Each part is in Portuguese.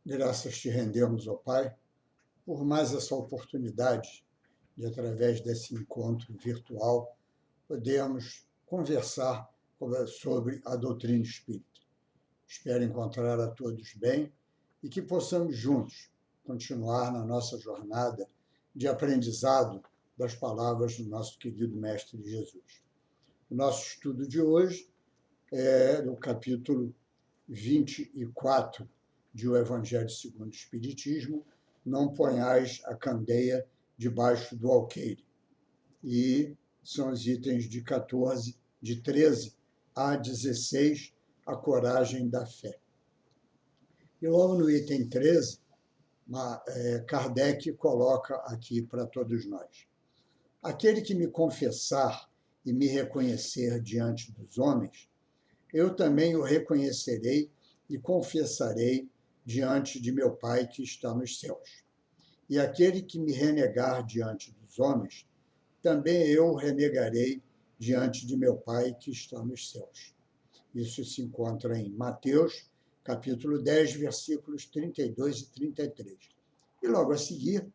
Graças te rendemos, ó Pai, por mais essa oportunidade de, através desse encontro virtual, podermos conversar sobre a doutrina espírita. Espero encontrar a todos bem e que possamos juntos continuar na nossa jornada de aprendizado das palavras do nosso querido Mestre Jesus. O nosso estudo de hoje é do capítulo 24 de O Evangelho segundo o Espiritismo, não ponhais a candeia debaixo do alqueire. E são os itens de 13 a 16, a coragem da fé. E logo no item 13, Kardec coloca aqui para todos nós: aquele que me confessar e me reconhecer diante dos homens, eu também o reconhecerei e confessarei diante de meu Pai que está nos céus. E aquele que me renegar diante dos homens, também eu o renegarei diante de meu Pai que está nos céus. Isso se encontra em Mateus, capítulo 10, versículos 32 e 33. E logo a seguir,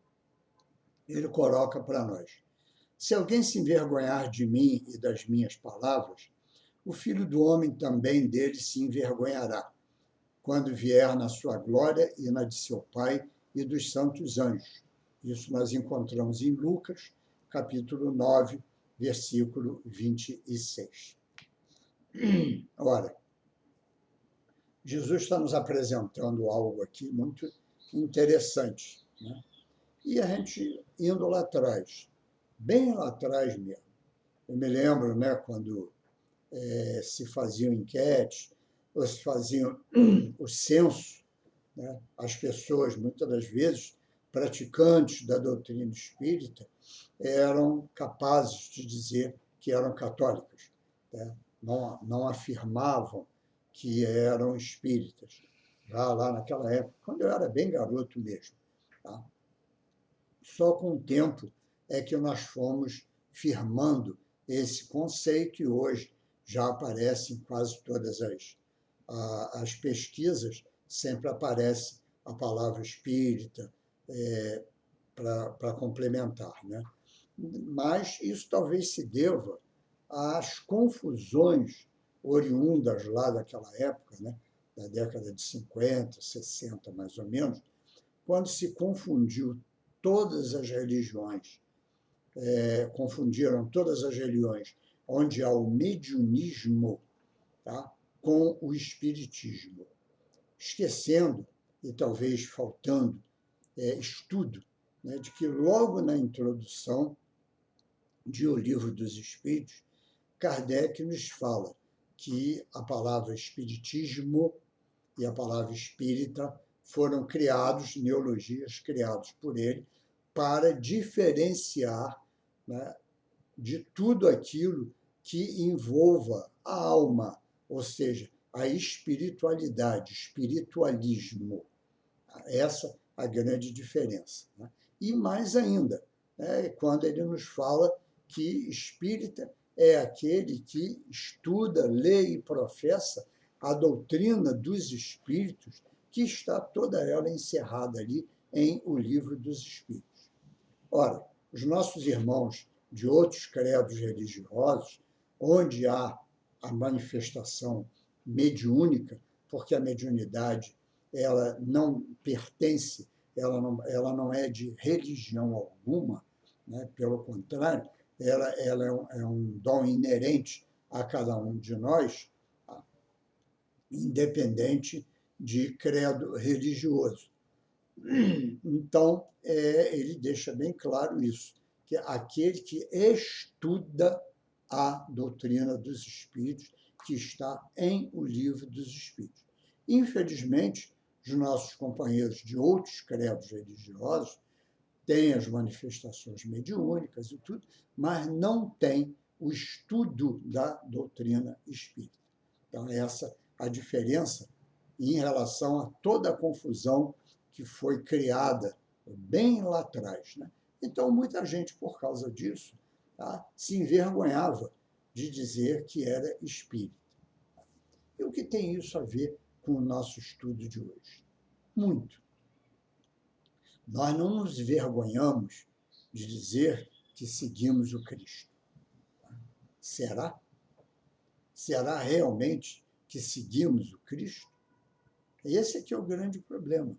ele coloca para nós: se alguém se envergonhar de mim e das minhas palavras, o Filho do Homem também dele se envergonhará, quando vier na sua glória e na de seu Pai e dos santos anjos. Isso nós encontramos em Lucas, capítulo 9, versículo 26. Ora, Jesus está nos apresentando algo aqui muito interessante, né? E a gente indo lá atrás, bem lá atrás mesmo. Eu me lembro, né, quando se faziam enquetes, ou se faziam o censo, né? As pessoas, muitas das vezes, praticantes da doutrina espírita, eram capazes de dizer que eram católicas, né? Não afirmavam que eram espíritas, já lá naquela época, quando eu era bem garoto mesmo. Tá? Só com o tempo é que nós fomos firmando esse conceito e hoje já aparece em quase todas as pesquisas, sempre aparece a palavra espírita para complementar, né? Mas isso talvez se deva às confusões oriundas lá daquela época, né? Da década de 50, 60, mais ou menos, quando se confundiu todas as religiões, confundiram todas as religiões onde há o mediunismo, tá, com o espiritismo, esquecendo e talvez faltando estudo, né, de que logo na introdução de O Livro dos Espíritos, Kardec nos fala que a palavra espiritismo e a palavra espírita foram criados, neologias criados por ele, para diferenciar, né, de tudo aquilo que envolva a alma, ou seja, a espiritualidade, espiritualismo. Essa a grande diferença, né? E mais ainda, né, quando ele nos fala que espírita é aquele que estuda, lê e professa a doutrina dos espíritos, que está toda ela encerrada ali em O Livro dos Espíritos. Ora, os nossos irmãos de outros credos religiosos, onde há a manifestação mediúnica, porque a mediunidade ela não pertence, ela não é de religião alguma, né? Pelo contrário, ela é um dom inerente a cada um de nós, independente de credo religioso. Então, ele deixa bem claro isso, que aquele que estuda a doutrina dos espíritos, que está em O Livro dos Espíritos. Infelizmente, os nossos companheiros de outros credos religiosos têm as manifestações mediúnicas e tudo, mas não têm o estudo da doutrina espírita. Então, essa a diferença em relação a toda a confusão que foi criada bem lá atrás, né? Então, muita gente, por causa disso, tá, se envergonhava de dizer que era espírita. E o que tem isso a ver com o nosso estudo de hoje? Muito. Nós não nos envergonhamos de dizer que seguimos o Cristo. Será? Será realmente que seguimos o Cristo? Esse aqui é o grande problema.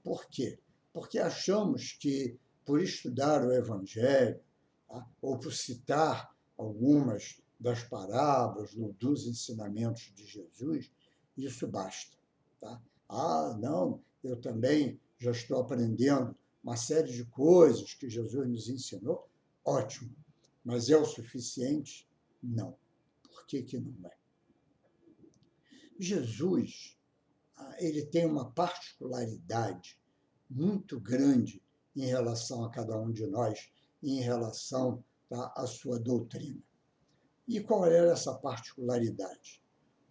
Por quê? Porque achamos que, por estudar o Evangelho, ou por citar algumas das parábolas ou dos ensinamentos de Jesus, isso basta. Não, eu também já estou aprendendo uma série de coisas que Jesus nos ensinou. Ótimo. Mas é o suficiente? Não. Por que não é? Jesus, ele tem uma particularidade muito grande em relação a cada um de nós, em relação à sua doutrina. E qual era essa particularidade?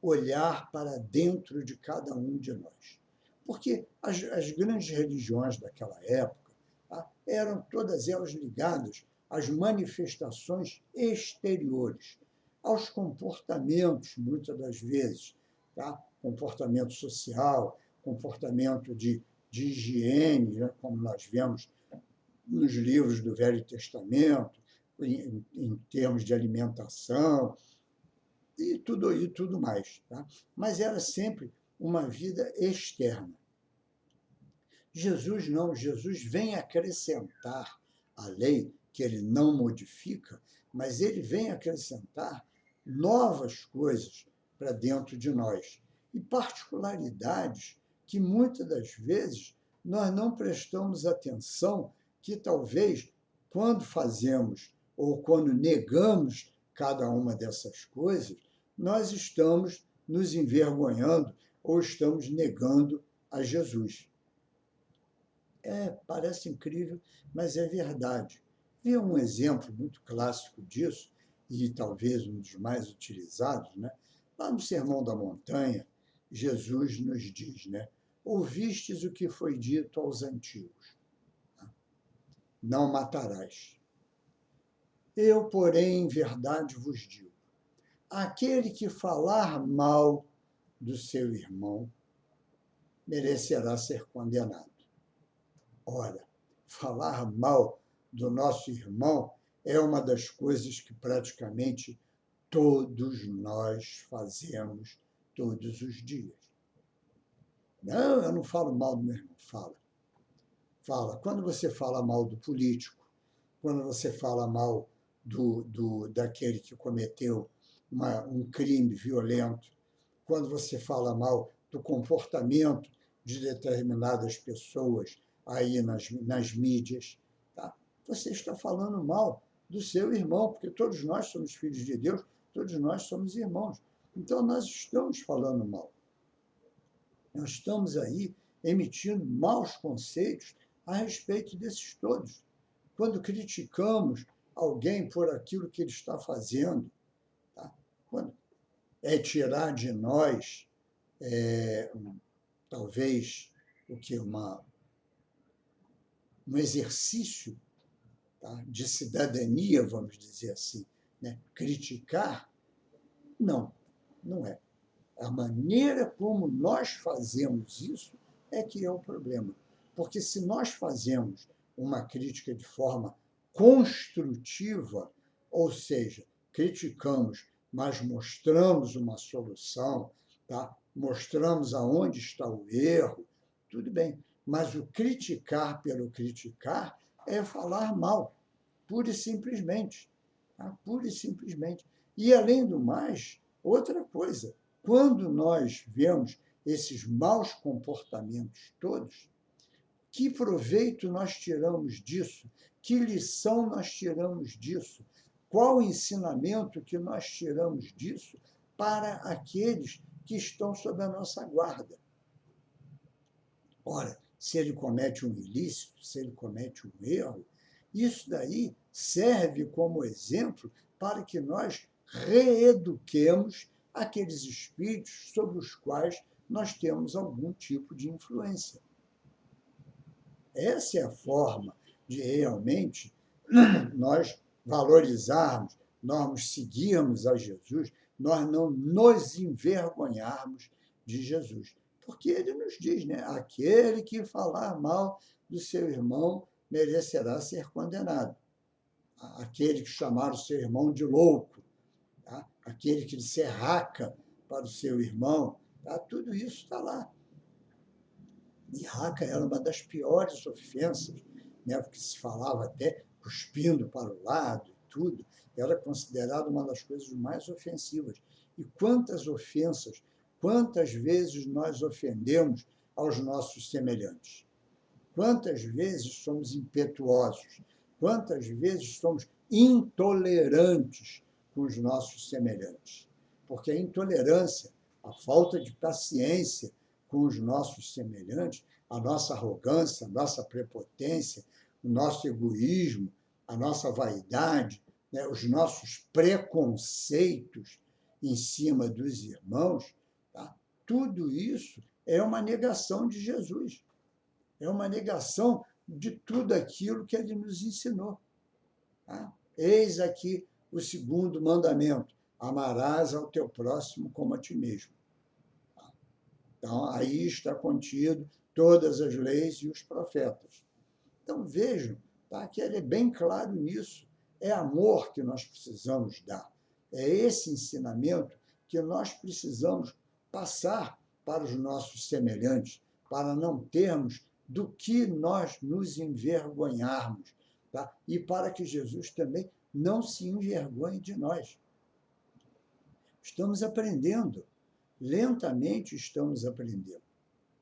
Olhar para dentro de cada um de nós. Porque as grandes religiões daquela época eram todas elas ligadas às manifestações exteriores, aos comportamentos, muitas das vezes, comportamento social, comportamento de higiene, né, como nós vemos nos livros do Velho Testamento, em termos de alimentação e tudo mais. Mas era sempre uma vida externa. Jesus não, Jesus vem acrescentar a lei, que ele não modifica, mas ele vem acrescentar novas coisas para dentro de nós, e particularidades que muitas das vezes nós não prestamos atenção, que talvez quando fazemos ou quando negamos cada uma dessas coisas, nós estamos nos envergonhando ou estamos negando a Jesus. Parece incrível, mas é verdade. Vi um exemplo muito clássico disso, e talvez um dos mais utilizados, né? Lá no Sermão da Montanha, Jesus nos diz, né? Ouvistes o que foi dito aos antigos: não matarás. Eu, porém, em verdade vos digo, aquele que falar mal do seu irmão merecerá ser condenado. Ora, falar mal do nosso irmão é uma das coisas que praticamente todos nós fazemos todos os dias. Não, eu não falo mal do meu irmão. Fala. Quando você fala mal do político, quando você fala mal daquele que cometeu um crime violento, quando você fala mal do comportamento de determinadas pessoas aí nas mídias, você está falando mal do seu irmão, porque todos nós somos filhos de Deus, todos nós somos irmãos. Então, nós estamos falando mal. Nós estamos aí emitindo maus conceitos a respeito desses todos. Quando criticamos alguém por aquilo que ele está fazendo, quando é tirar de nós, talvez, um exercício de cidadania, vamos dizer assim, né? Criticar, não é. A maneira como nós fazemos isso é que é o problema. Porque se nós fazemos uma crítica de forma construtiva, ou seja, criticamos, mas mostramos uma solução, mostramos aonde está o erro, tudo bem. Mas o criticar pelo criticar é falar mal, pura e simplesmente. Pura e simplesmente. E, além do mais, outra coisa, quando nós vemos esses maus comportamentos todos, que proveito nós tiramos disso? Que lição nós tiramos disso? Qual o ensinamento que nós tiramos disso para aqueles que estão sob a nossa guarda? Ora, se ele comete um ilícito, se ele comete um erro, isso daí serve como exemplo para que nós reeduquemos aqueles espíritos sobre os quais nós temos algum tipo de influência. Essa é a forma de realmente nós valorizarmos, nós seguirmos a Jesus, nós não nos envergonharmos de Jesus. Porque ele nos diz, né? Aquele que falar mal do seu irmão merecerá ser condenado. Aquele que chamar o seu irmão de louco, tá? Aquele que disser raca para o seu irmão, tá? Tudo isso está lá. E raca era uma das piores ofensas, né? Porque se falava até cuspindo para o lado e tudo. Era considerado uma das coisas mais ofensivas. E quantas ofensas, quantas vezes nós ofendemos aos nossos semelhantes? Quantas vezes somos impetuosos? Quantas vezes somos intolerantes com os nossos semelhantes? Porque a intolerância, a falta de paciência com os nossos semelhantes, a nossa arrogância, a nossa prepotência, o nosso egoísmo, a nossa vaidade, né, os nossos preconceitos em cima dos irmãos, tá? Tudo isso é uma negação de Jesus. É uma negação de tudo aquilo que ele nos ensinou. Tá? Eis aqui o segundo mandamento: amarás ao teu próximo como a ti mesmo. Então, aí está contido todas as leis e os profetas. Então, vejam, tá, que ele é bem claro nisso. É amor que nós precisamos dar. É esse ensinamento que nós precisamos passar para os nossos semelhantes, para não termos do que nós nos envergonharmos, tá? E para que Jesus também não se envergonhe de nós. Estamos aprendendo, lentamente estamos aprendendo.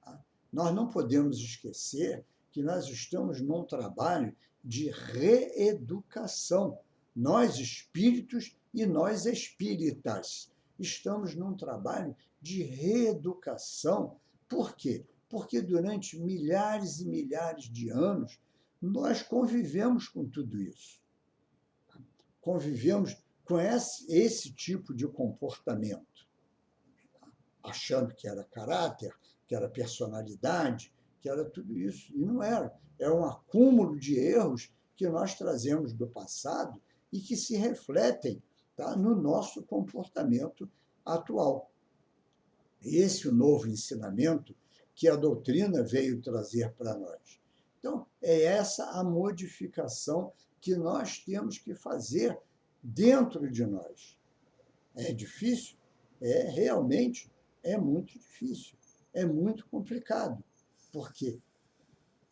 Tá? Nós não podemos esquecer que nós estamos num trabalho de reeducação. Nós espíritos e nós espíritas estamos num trabalho de reeducação. Por quê? Porque durante milhares e milhares de anos nós convivemos com tudo isso. Convivemos com esse tipo de comportamento, achando que era caráter, que era personalidade, que era tudo isso. E não era. É um acúmulo de erros que nós trazemos do passado e que se refletem, tá, no nosso comportamento atual. Esse é o novo ensinamento que a doutrina veio trazer para nós. Então, é essa a modificação que nós temos que fazer dentro de nós. É difícil? Realmente é muito difícil, é muito complicado, porque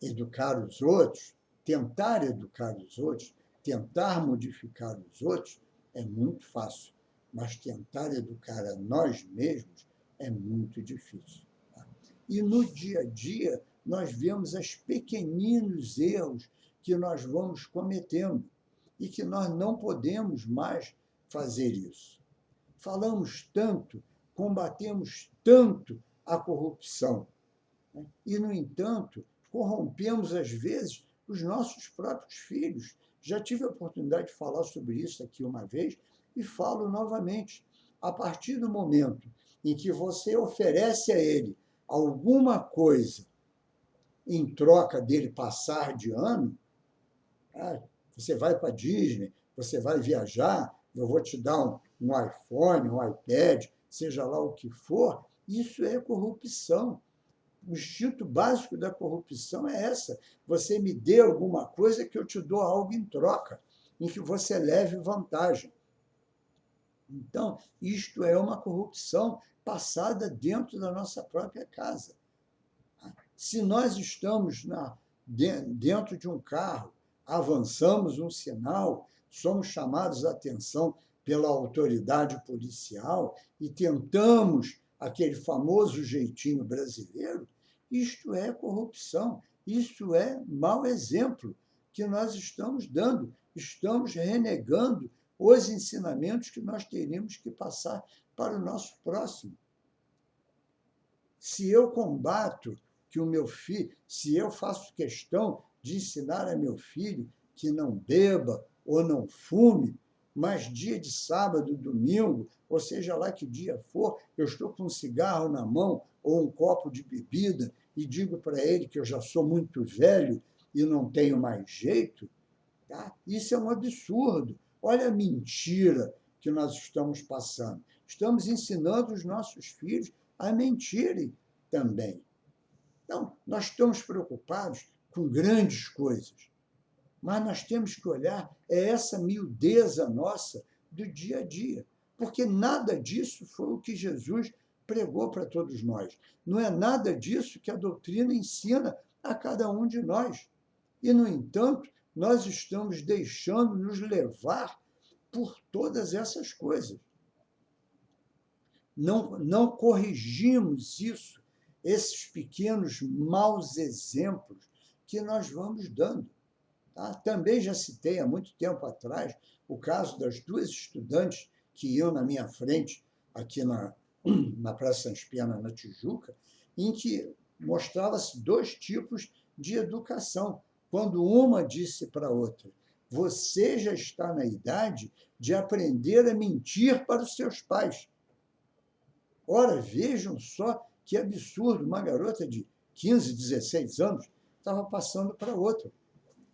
educar os outros, tentar educar os outros, tentar modificar os outros é muito fácil, mas tentar educar a nós mesmos é muito difícil. Tá? E no dia a dia, nós vemos os pequeninos erros que nós vamos cometendo e que nós não podemos mais fazer isso. Falamos tanto, combatemos tanto a corrupção, né? E, no entanto, corrompemos, às vezes, os nossos próprios filhos. Já tive a oportunidade de falar sobre isso aqui uma vez e falo novamente. A partir do momento em que você oferece a ele alguma coisa em troca dele passar de ano, você vai para a Disney, você vai viajar, eu vou te dar um iPhone, um iPad, seja lá o que for, isso é corrupção. O instinto básico da corrupção é essa. Você me dê alguma coisa que eu te dou algo em troca, em que você leve vantagem. Então, isto é uma corrupção passada dentro da nossa própria casa. Se nós estamos dentro de um carro, avançamos um sinal, somos chamados a atenção pela autoridade policial e tentamos aquele famoso jeitinho brasileiro, isto é corrupção, isso é mau exemplo que nós estamos dando, estamos renegando os ensinamentos que nós teríamos que passar para o nosso próximo. Se eu combato que o meu filho, se eu faço questão de ensinar a meu filho que não beba ou não fume, mas dia de sábado, domingo, ou seja lá que dia for, eu estou com um cigarro na mão ou um copo de bebida e digo para ele que eu já sou muito velho e não tenho mais jeito, tá? Isso é um absurdo. Olha a mentira que nós estamos passando. Estamos ensinando os nossos filhos a mentirem, também. Então, nós estamos preocupados com grandes coisas, mas nós temos que olhar essa miudeza nossa do dia a dia, porque nada disso foi o que Jesus pregou para todos nós. Não é nada disso que a doutrina ensina a cada um de nós. E, no entanto, nós estamos deixando nos levar por todas essas coisas. Não corrigimos isso, esses pequenos maus exemplos que nós vamos dando. Tá? Também já citei há muito tempo atrás o caso das duas estudantes que iam na minha frente, aqui na Praça Sans Pena, na Tijuca, em que mostrava-se dois tipos de educação. Quando uma disse para a outra, você já está na idade de aprender a mentir para os seus pais. Ora, vejam só que absurdo, uma garota de 15, 16 anos estava passando para outra,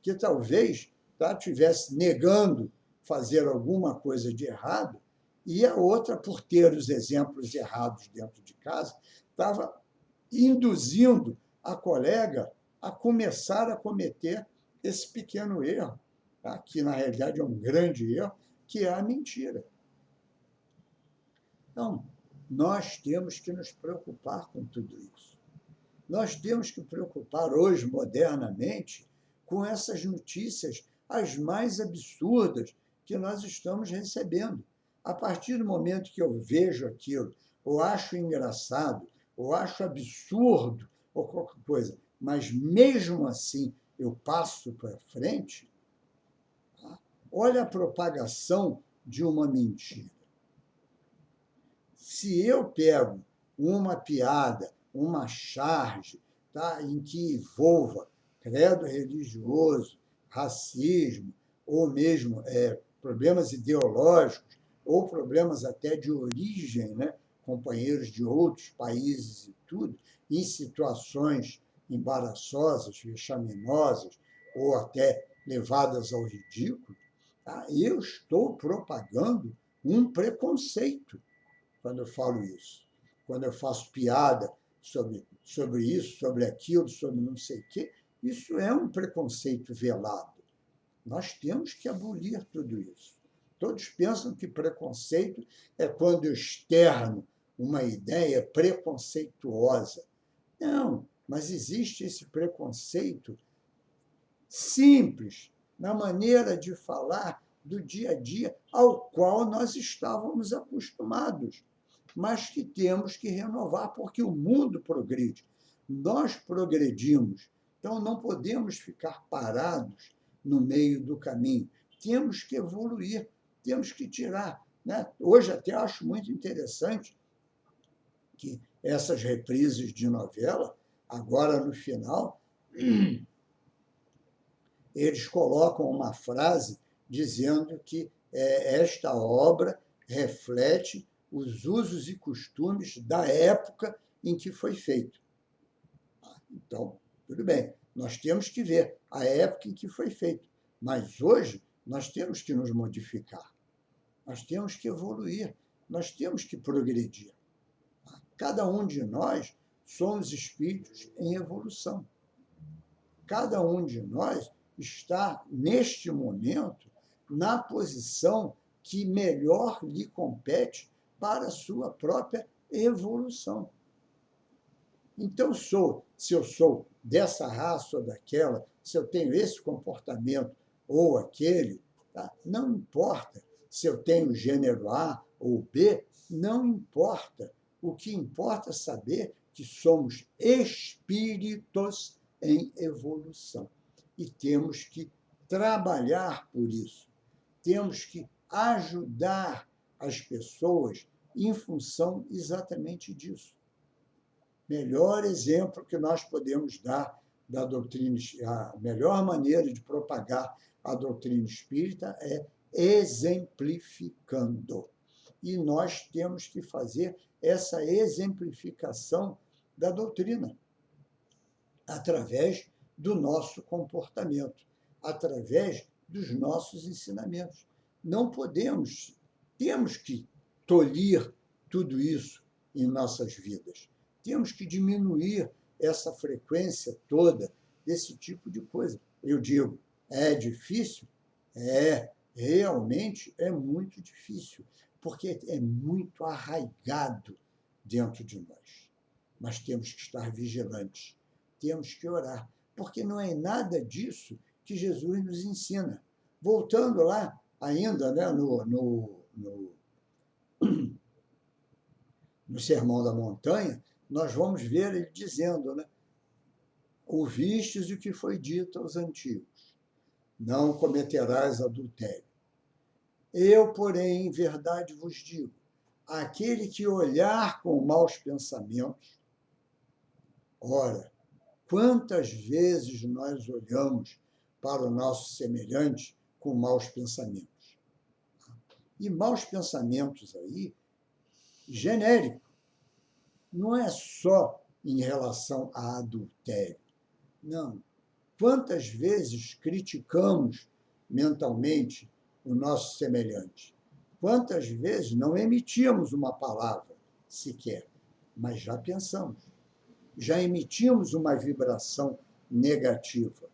que talvez estivesse negando fazer alguma coisa de errado, e a outra, por ter os exemplos errados dentro de casa, estava induzindo a colega a começar a cometer esse pequeno erro, tá? Que na realidade é um grande erro, que é a mentira. Então, nós temos que nos preocupar com tudo isso. Nós temos que preocupar hoje, modernamente, com essas notícias as mais absurdas que nós estamos recebendo. A partir do momento que eu vejo aquilo, ou acho engraçado, ou acho absurdo, ou qualquer coisa, mas mesmo assim eu passo para frente, tá? Olha a propagação de uma mentira. Se eu pego uma piada, uma charge, tá, em que envolva credo religioso, racismo, ou mesmo problemas ideológicos, ou problemas até de origem, né, companheiros de outros países e tudo, em situações embaraçosas, vexaminosas, ou até levadas ao ridículo, tá, eu estou propagando um preconceito quando eu falo isso. Quando eu faço piada sobre isso, sobre aquilo, sobre não sei o quê, isso é um preconceito velado. Nós temos que abolir tudo isso. Todos pensam que preconceito é quando eu externo uma ideia preconceituosa. Não, mas existe esse preconceito simples, na maneira de falar do dia a dia, ao qual nós estávamos acostumados, mas que temos que renovar, porque o mundo progride. Nós progredimos, então não podemos ficar parados no meio do caminho. Temos que evoluir, temos que tirar. Né? Hoje até acho muito interessante que essas reprises de novela, agora no final, eles colocam uma frase dizendo que esta obra reflete os usos e costumes da época em que foi feito. Então, tudo bem, nós temos que ver a época em que foi feito, mas hoje nós temos que nos modificar, nós temos que evoluir, nós temos que progredir. Cada um de nós somos espíritos em evolução. Cada um de nós está, neste momento, na posição que melhor lhe compete para a sua própria evolução. Então, se eu sou dessa raça ou daquela, se eu tenho esse comportamento ou aquele, tá? Não importa se eu tenho gênero A ou B, não importa. O que importa é saber que somos espíritos em evolução. E temos que trabalhar por isso. Temos que ajudar as pessoas em função exatamente disso. Melhor exemplo que nós podemos dar da doutrina, a melhor maneira de propagar a doutrina espírita é exemplificando. E nós temos que fazer essa exemplificação da doutrina através do nosso comportamento, através dos nossos ensinamentos. Não podemos, temos que tolir tudo isso em nossas vidas. temos que diminuir essa frequência toda desse tipo de coisa. Eu digo, é difícil? Realmente é muito difícil, porque é muito arraigado dentro de nós. Mas temos que estar vigilantes, temos que orar, porque não é nada disso que Jesus nos ensina. Voltando lá, ainda, né, no Sermão da Montanha, nós vamos ver ele dizendo, né, ouvistes o que foi dito aos antigos, não cometerás adultério. Eu, porém, em verdade vos digo, aquele que olhar com maus pensamentos, ora, quantas vezes nós olhamos para o nosso semelhante com maus pensamentos? E maus pensamentos aí, genérico, não é só em relação a adultério. Não. Quantas vezes criticamos mentalmente o nosso semelhante? Quantas vezes não emitimos uma palavra sequer, mas já pensamos, já emitimos uma vibração negativa.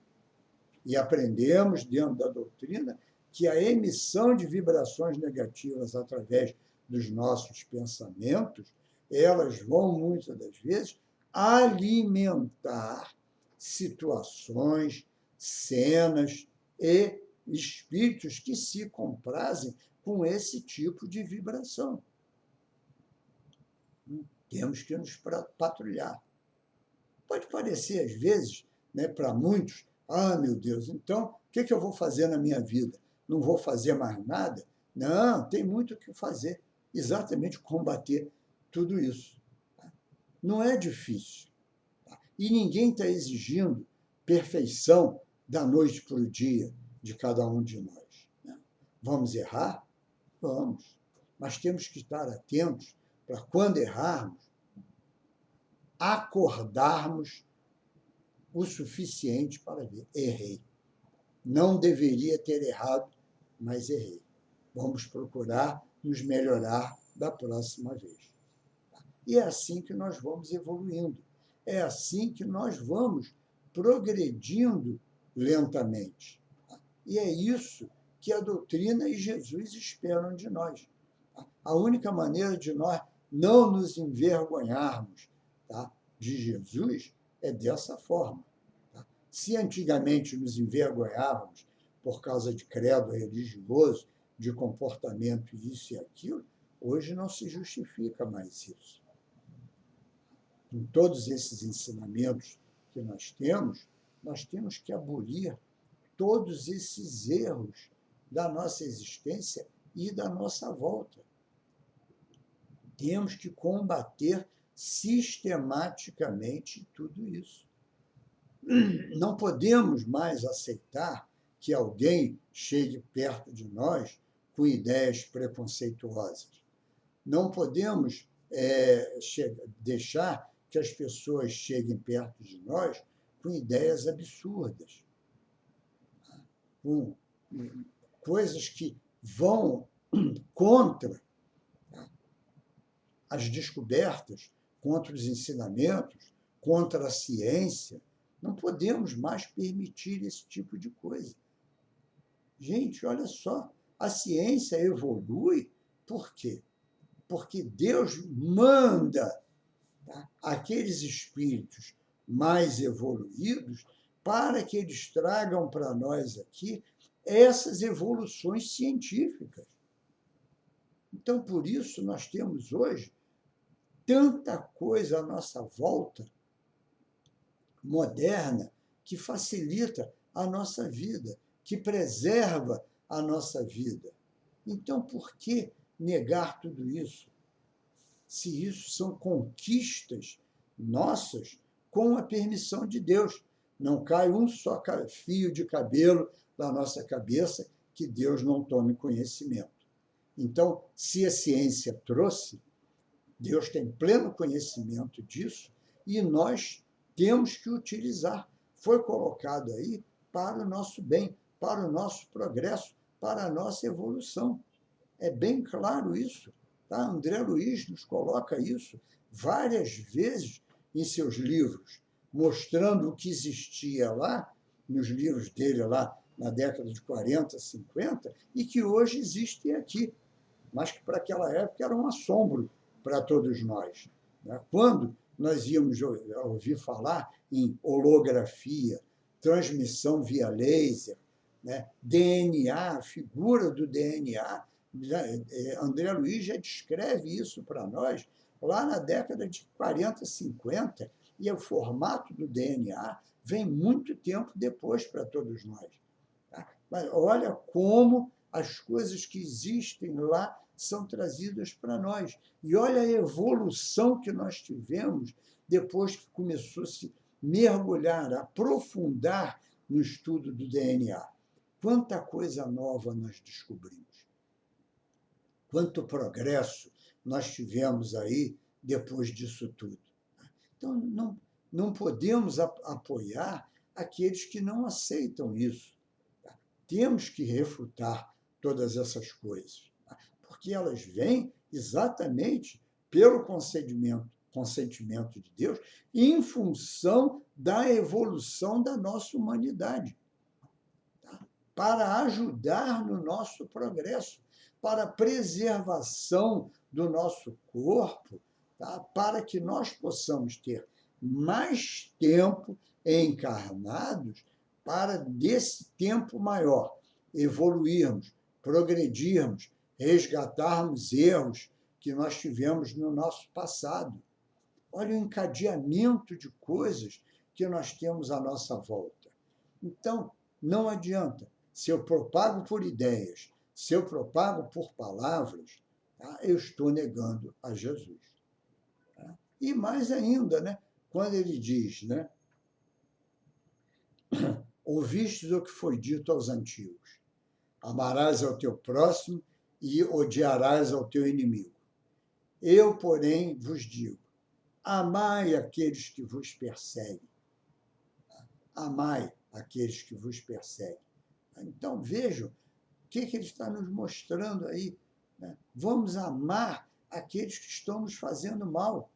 E aprendemos, dentro da doutrina, que a emissão de vibrações negativas através dos nossos pensamentos, elas vão, muitas das vezes, alimentar situações, cenas e espíritos que se comprazem com esse tipo de vibração. Temos que nos patrulhar. Pode parecer, às vezes, né, para muitos, meu Deus, então, o que eu vou fazer na minha vida? Não vou fazer mais nada? Não, tem muito o que fazer. Exatamente combater tudo isso. Não é difícil. E ninguém está exigindo perfeição da noite para o dia de cada um de nós. Vamos errar? Vamos. Mas temos que estar atentos para, quando errarmos, acordarmos o suficiente para ver. Errei. Não deveria ter errado, mas errei. Vamos procurar nos melhorar da próxima vez. E é assim que nós vamos evoluindo. É assim que nós vamos progredindo lentamente. E é isso que a doutrina e Jesus esperam de nós. A única maneira de nós não nos envergonharmos, tá, de Jesus é dessa forma. Tá? Se antigamente nos envergonhávamos por causa de credo religioso, de comportamento isso e aquilo, hoje não se justifica mais isso. Com todos esses ensinamentos que nós temos que abolir todos esses erros da nossa existência e da nossa volta. Temos que combater sistematicamente tudo isso. Não podemos mais aceitar que alguém chegue perto de nós com ideias preconceituosas. Não podemos deixar que as pessoas cheguem perto de nós com ideias absurdas, com coisas que vão contra as descobertas, contra os ensinamentos, contra a ciência. Não podemos mais permitir esse tipo de coisa. Gente, olha só, a ciência evolui por quê? Porque Deus manda, tá, aqueles espíritos mais evoluídos para que eles tragam para nós aqui essas evoluções científicas. Então, por isso, nós temos hoje tanta coisa à nossa volta, moderna, que facilita a nossa vida, que preserva a nossa vida. Então, por que negar tudo isso? Se isso são conquistas nossas com a permissão de Deus. Não cai um só fio de cabelo da nossa cabeça que Deus não tome conhecimento. Então, se a ciência trouxe, Deus tem pleno conhecimento disso e nós temos que utilizar. Foi colocado aí para o nosso bem, para o nosso progresso, para a nossa evolução. É bem claro isso. Tá? André Luiz nos coloca isso várias vezes em seus livros, mostrando o que existia lá, nos livros dele lá na década de 40, 50, e que hoje existe aqui, mas que para aquela época era um assombro para todos nós. Né? Quando nós íamos ouvir falar em holografia, transmissão via laser, né? DNA, a figura do DNA, André Luiz já descreve isso para nós lá na década de 40, 50, e o formato do DNA vem muito tempo depois para todos nós. Tá? Mas olha como as coisas que existem lá são trazidas para nós. E olha a evolução que nós tivemos depois que começou a se mergulhar, aprofundar no estudo do DNA. Quanta coisa nova nós descobrimos. Quanto progresso nós tivemos aí depois disso tudo. Então, não podemos apoiar aqueles que não aceitam isso. Temos que refutar todas essas coisas, porque elas vêm exatamente pelo consentimento de Deus e em função da evolução da nossa humanidade, tá? Para ajudar no nosso progresso, para a preservação do nosso corpo, tá? Para que nós possamos ter mais tempo encarnados para, desse tempo maior, evoluirmos, progredirmos, resgatarmos erros que nós tivemos no nosso passado. Olha o encadeamento de coisas que nós temos à nossa volta. Então, não adianta. Se eu propago por ideias, se eu propago por palavras, tá? Eu estou negando a Jesus. Tá? E mais ainda, né? Quando ele diz, né? Ouvistes o que foi dito aos antigos: amarás ao teu próximo e odiarás ao teu inimigo. Eu, porém, vos digo: amai aqueles que vos perseguem. Amai aqueles que vos perseguem. Então, vejam o que ele está nos mostrando aí. Né? Vamos amar aqueles que estão nos fazendo mal.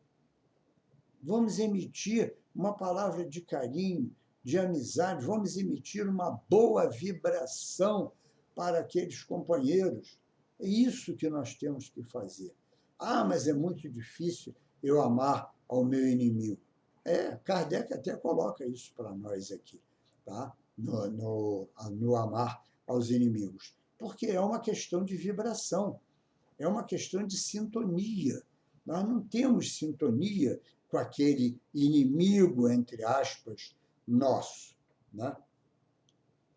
Vamos emitir uma palavra de carinho, de amizade, vamos emitir uma boa vibração para aqueles companheiros. É isso que nós temos que fazer. Ah, mas é muito difícil eu amar ao meu inimigo. Kardec até coloca isso para nós aqui, tá? No amar aos inimigos. Porque é uma questão de vibração, é uma questão de sintonia. Nós não temos sintonia com aquele inimigo, entre aspas, nosso. Né?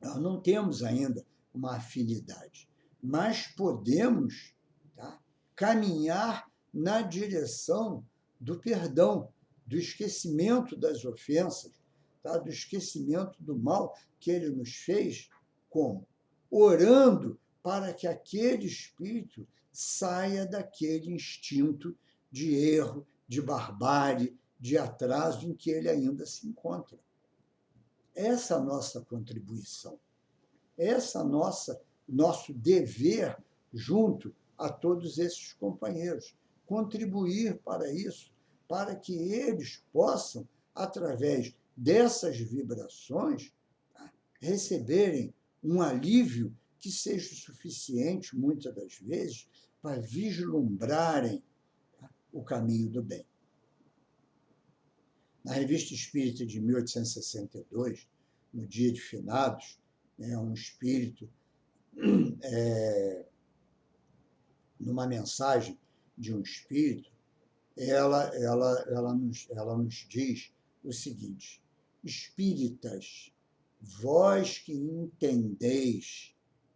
Nós não temos ainda uma afinidade, mas podemos, tá, caminhar na direção do perdão, do esquecimento das ofensas, tá, do esquecimento do mal que ele nos fez, como? Orando para que aquele espírito saia daquele instinto de erro, de barbárie, de atraso em que ele ainda se encontra. Essa é a nossa contribuição, essa é nosso dever junto a todos esses companheiros, contribuir para isso, para que eles possam, através dessas vibrações, receberem um alívio que seja suficiente, muitas das vezes, para vislumbrarem o caminho do bem. Na Revista Espírita de 1862, no Dia de Finados, um espírito, numa mensagem de um espírito, ela nos diz o seguinte: espíritas, vós que entendeis,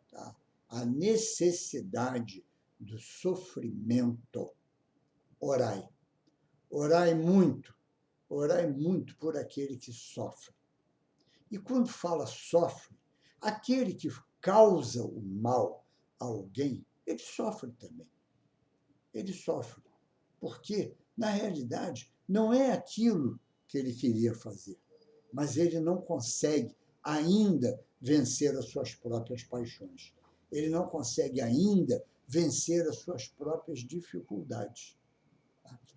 tá, a necessidade do sofrimento, orai. Orai muito por aquele que sofre. E quando fala sofre, aquele que causa o mal a alguém, ele sofre também. Ele sofre. Porque, na realidade, não é aquilo que ele queria fazer, mas ele não consegue ainda vencer as suas próprias paixões. Ele não consegue ainda vencer as suas próprias dificuldades.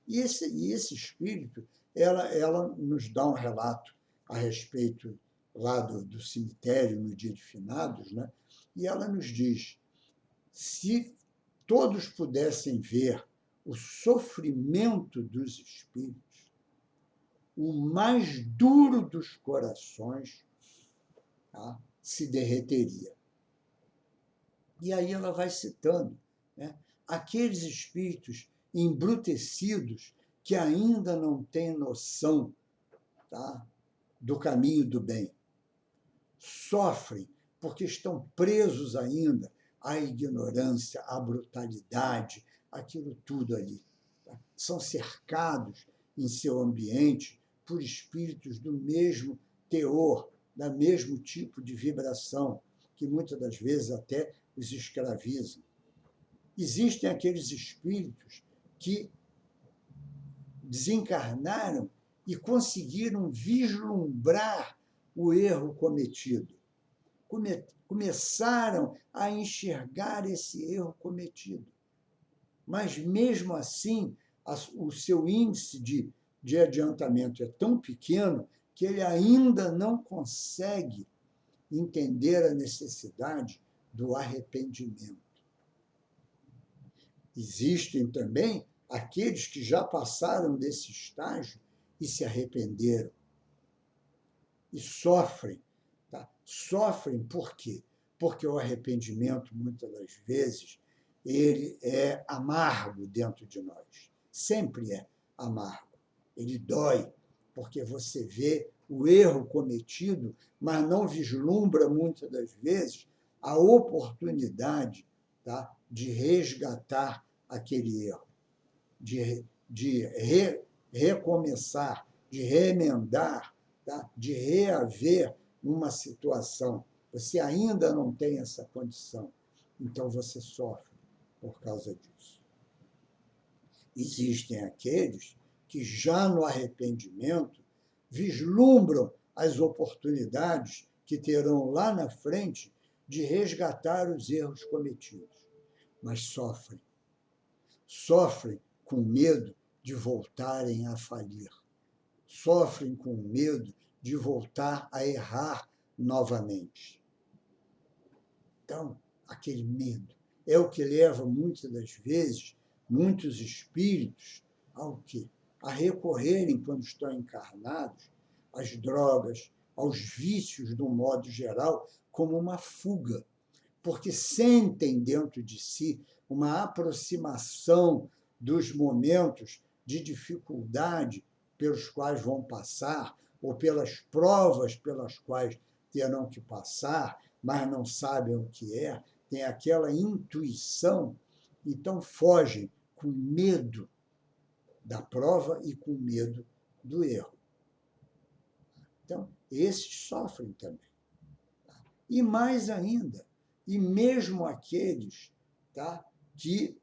E esse espírito, ela nos dá um relato a respeito lá do cemitério, no dia de finados, né? E ela nos diz, se todos pudessem ver o sofrimento dos espíritos, o mais duro dos corações, tá, se derreteria. E aí ela vai citando, né, aqueles espíritos embrutecidos que ainda não têm noção, tá, do caminho do bem. Sofrem porque estão presos ainda à ignorância, à brutalidade, aquilo tudo ali. Tá? São cercados em seu ambiente por espíritos do mesmo teor, do mesmo tipo de vibração, que muitas das vezes até os escravizam. Existem aqueles espíritos que desencarnaram e conseguiram vislumbrar o erro cometido. Começaram a enxergar esse erro cometido. Mas, mesmo assim, o seu índice de adiantamento é tão pequeno que ele ainda não consegue entender a necessidade do arrependimento. Existem também aqueles que já passaram desse estágio e se arrependeram. E sofrem. Tá? Sofrem por quê? Porque o arrependimento, muitas das vezes, ele é amargo dentro de nós. Sempre é amargo. Ele dói, porque você vê o erro cometido, mas não vislumbra, muitas das vezes, a oportunidade, tá, de resgatar aquele erro, de recomeçar, de remendar, tá, de reaver uma situação. Você ainda não tem essa condição, então você sofre por causa disso. Existem aqueles que já no arrependimento vislumbram as oportunidades que terão lá na frente de resgatar os erros cometidos, mas sofrem. Sofrem com medo de voltarem a falir. Sofrem com medo de voltar a errar novamente. Então, aquele medo é o que leva, muitas das vezes, muitos espíritos ao quê? A recorrerem, quando estão encarnados, às drogas, aos vícios, de um modo geral, como uma fuga, porque sentem dentro de si uma aproximação dos momentos de dificuldade pelos quais vão passar, ou pelas provas pelas quais terão que passar, mas não sabem o que é, tem aquela intuição, então fogem com medo da prova e com medo do erro. Então, esses sofrem também. E mais ainda, e mesmo aqueles, tá, que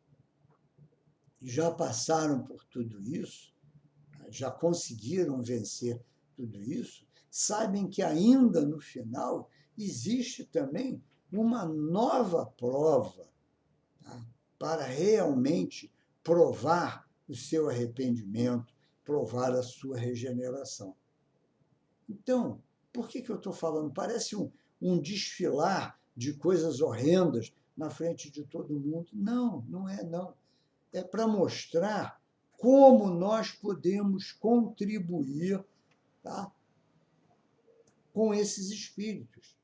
já passaram por tudo isso, já conseguiram vencer tudo isso, sabem que ainda no final existe também uma nova prova, tá, para realmente provar o seu arrependimento, provar a sua regeneração. Então, por que eu estou falando? Parece um desfilar de coisas horrendas na frente de todo mundo. Não, não é não. É para mostrar como nós podemos contribuir, tá, com esses espíritos.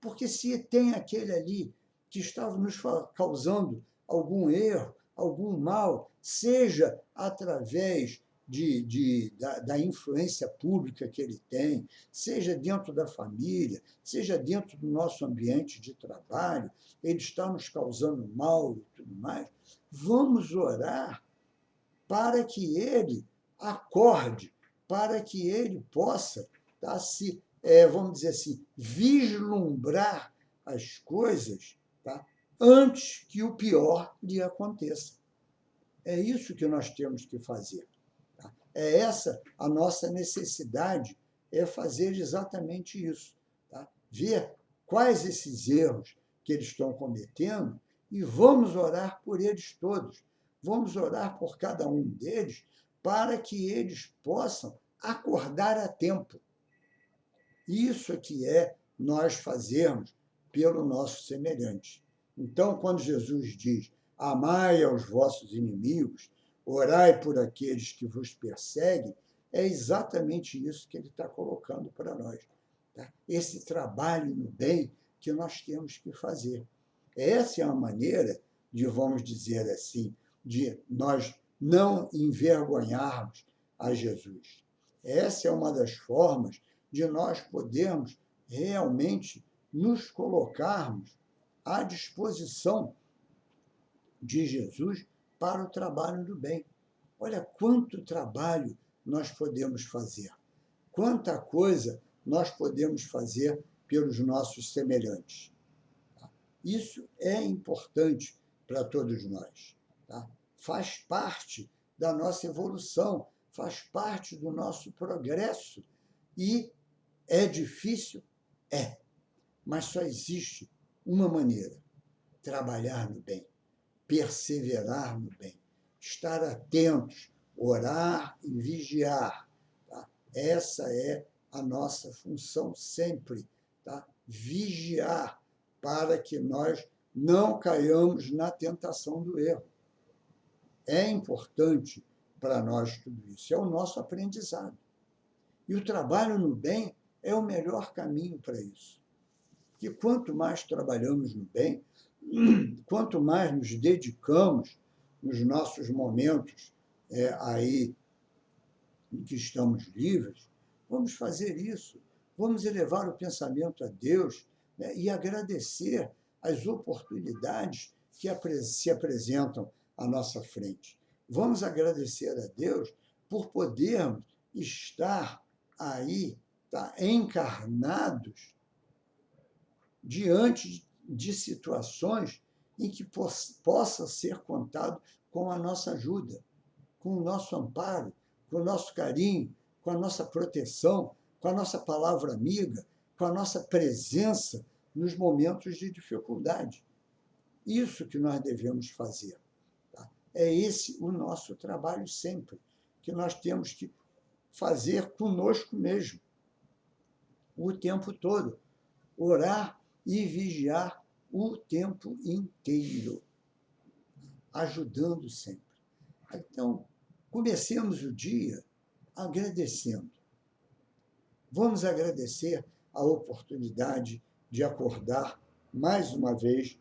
Porque se tem aquele ali que estava nos causando algum erro, algum mal, seja através da influência pública que ele tem, seja dentro da família, seja dentro do nosso ambiente de trabalho, ele está nos causando mal e tudo mais, vamos orar para que ele acorde, para que ele possa, tá, vamos dizer assim, vislumbrar as coisas, tá, antes que o pior lhe aconteça. É isso que nós temos que fazer. Tá? É essa a nossa necessidade, é fazer exatamente isso. Tá? Ver quais esses erros que eles estão cometendo e vamos orar por eles todos. Vamos orar por cada um deles para que eles possam acordar a tempo. Isso é que é nós fazermos pelo nosso semelhante. Então, quando Jesus diz: amai aos vossos inimigos, orai por aqueles que vos perseguem, é exatamente isso que ele está colocando para nós. Tá? Esse trabalho no bem que nós temos que fazer. Essa é a maneira de, vamos dizer assim, de nós não envergonharmos a Jesus. Essa é uma das formas de nós podermos realmente nos colocarmos à disposição de Jesus para o trabalho do bem. Olha quanto trabalho nós podemos fazer, quanta coisa nós podemos fazer pelos nossos semelhantes. Isso é importante para todos nós. Tá? Faz parte da nossa evolução, faz parte do nosso progresso. E é difícil? É. Mas só existe uma maneira: trabalhar no bem, perseverar no bem, estar atentos, orar e vigiar. Tá? Essa é a nossa função sempre, tá? Vigiar para que nós não caiamos na tentação do erro. É importante para nós tudo isso, é o nosso aprendizado. E o trabalho no bem é o melhor caminho para isso. Porque quanto mais trabalhamos no bem, quanto mais nos dedicamos nos nossos momentos aí em que estamos livres, vamos fazer isso. Vamos elevar o pensamento a Deus, né, e agradecer as oportunidades que se apresentam à nossa frente. Vamos agradecer a Deus por podermos estar aí, tá, encarnados diante de situações em que possa ser contado com a nossa ajuda, com o nosso amparo, com o nosso carinho, com a nossa proteção, com a nossa palavra amiga, com a nossa presença nos momentos de dificuldade. Isso que nós devemos fazer. Tá? É esse o nosso trabalho sempre, que nós temos que fazer conosco mesmo, o tempo todo. Orar e vigiar o tempo inteiro, ajudando sempre. Então, comecemos o dia agradecendo. Vamos agradecer a oportunidade de acordar mais uma vez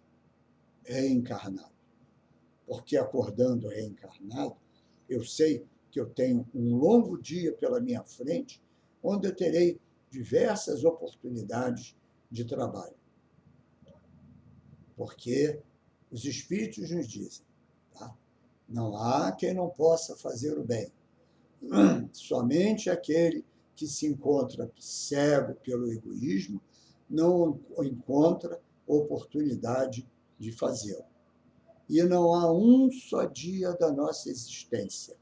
reencarnado. Porque acordando reencarnado, eu sei que eu tenho um longo dia pela minha frente, onde eu terei diversas oportunidades de trabalho. Porque os Espíritos nos dizem, tá? Não há quem não possa fazer o bem. Somente aquele que se encontra cego pelo egoísmo não encontra oportunidade de fazê-lo. E não há um só dia da nossa existência.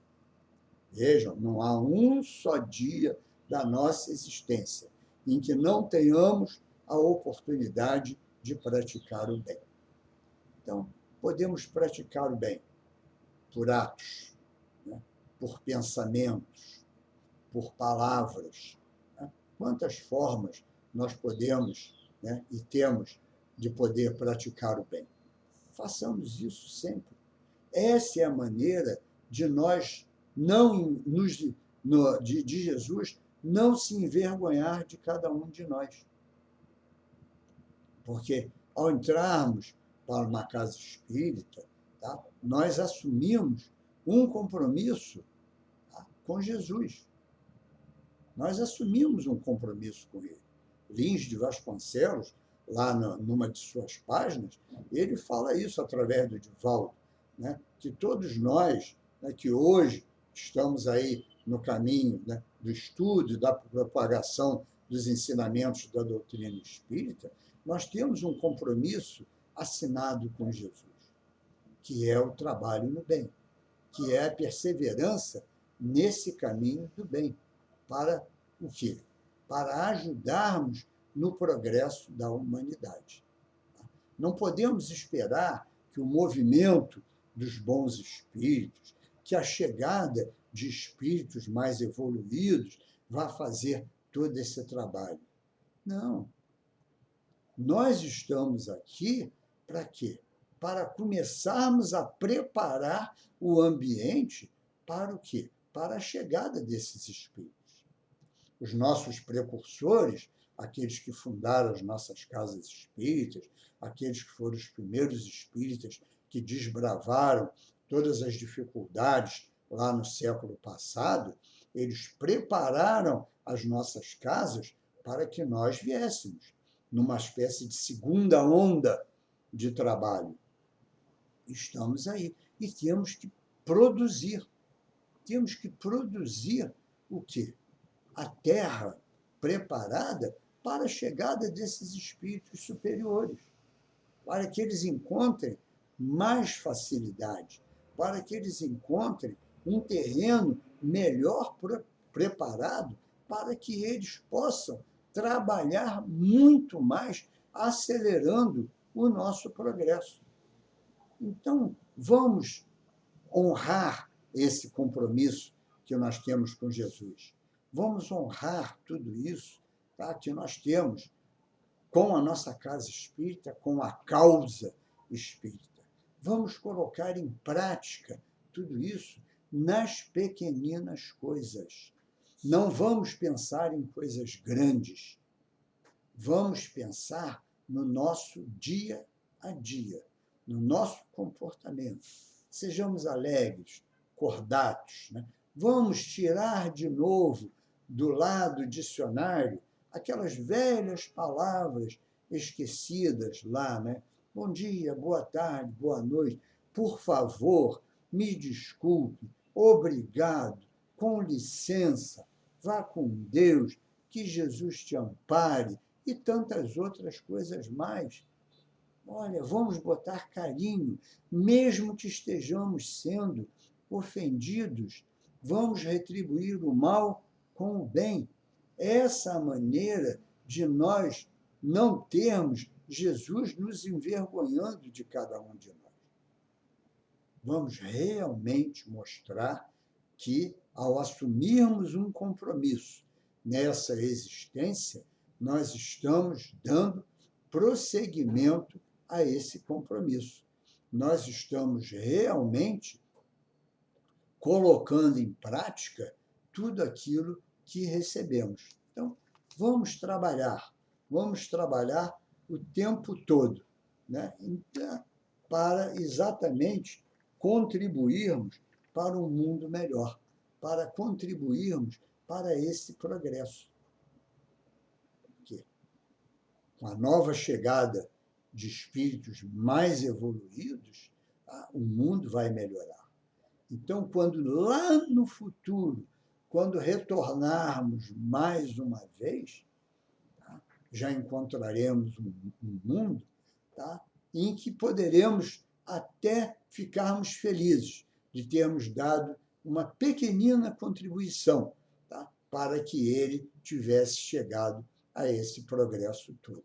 Vejam, não há um só dia da nossa existência em que não tenhamos a oportunidade de praticar o bem. Então, podemos praticar o bem por atos, né? Por pensamentos, por palavras. Né? Quantas formas nós podemos, né, e temos de poder praticar o bem? Façamos isso sempre. Essa é a maneira de nós de Jesus não se envergonhar de cada um de nós. Porque ao entrarmos para uma casa espírita, tá, nós assumimos um compromisso, tá, com Jesus. Nós assumimos um compromisso com ele. Lins de Vasconcelos, lá numa de suas páginas, ele fala isso através do Divaldo, né, que todos nós, né, que hoje estamos aí no caminho, né, do estudo, da propagação dos ensinamentos da doutrina espírita, nós temos um compromisso assinado com Jesus, que é o trabalho no bem, que é a perseverança nesse caminho do bem. Para o quê? Para ajudarmos no progresso da humanidade. Não podemos esperar que o movimento dos bons espíritos, que a chegada de espíritos mais evoluídos vai fazer todo esse trabalho. Não. Nós estamos aqui para quê? Para começarmos a preparar o ambiente para o quê? Para a chegada desses espíritos. Os nossos precursores, aqueles que fundaram as nossas casas espíritas, aqueles que foram os primeiros espíritas que desbravaram todas as dificuldades lá no século passado, eles prepararam as nossas casas para que nós viéssemos numa espécie de segunda onda de trabalho. Estamos aí e temos que produzir. Temos que produzir o quê? A terra preparada para a chegada desses espíritos superiores, para que eles encontrem mais facilidade, para que eles encontrem um terreno melhor preparado para que eles possam trabalhar muito mais, acelerando o nosso progresso. Então, vamos honrar esse compromisso que nós temos com Jesus. Vamos honrar tudo isso, tá, que nós temos com a nossa casa espírita, com a causa espírita. Vamos colocar em prática tudo isso nas pequeninas coisas. Não vamos pensar em coisas grandes. Vamos pensar no nosso dia a dia, no nosso comportamento. Sejamos alegres, cordatos, né? Vamos tirar de novo do lado dicionário aquelas velhas palavras esquecidas lá, né? Bom dia, boa tarde, boa noite. Por favor, me desculpe, obrigado, com licença, vá com Deus, que Jesus te ampare e tantas outras coisas mais. Olha, vamos botar carinho, mesmo que estejamos sendo ofendidos, vamos retribuir o mal com o bem. Essa maneira de nós não termos Jesus nos envergonhando de cada um de nós. Vamos realmente mostrar que, ao assumirmos um compromisso nessa existência, nós estamos dando prosseguimento a esse compromisso. Nós estamos realmente colocando em prática tudo aquilo que recebemos. Então, vamos trabalhar o tempo todo, né? Então, para exatamente contribuirmos para um mundo melhor, para contribuirmos para esse progresso. Porque, com a nova chegada de espíritos mais evoluídos, o mundo vai melhorar. Então, quando lá no futuro, quando retornarmos mais uma vez, já encontraremos um mundo, em que poderemos até ficarmos felizes de termos dado uma pequenina contribuição, para que ele tivesse chegado a esse progresso todo.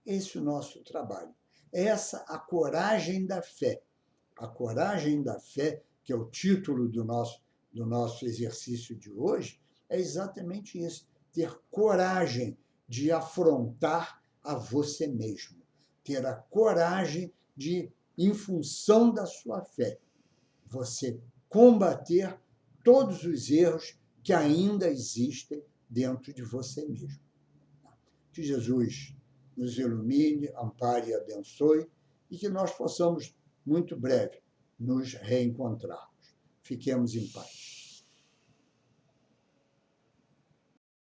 Esse é o nosso trabalho. Essa a coragem da fé. A coragem da fé, que é o título do nosso exercício de hoje, é exatamente isso. Ter coragem de afrontar a você mesmo. Ter a coragem de, em função da sua fé, você combater todos os erros que ainda existem dentro de você mesmo. Que Jesus nos ilumine, ampare e abençoe, e que nós possamos, muito breve, nos reencontrarmos. Fiquemos em paz.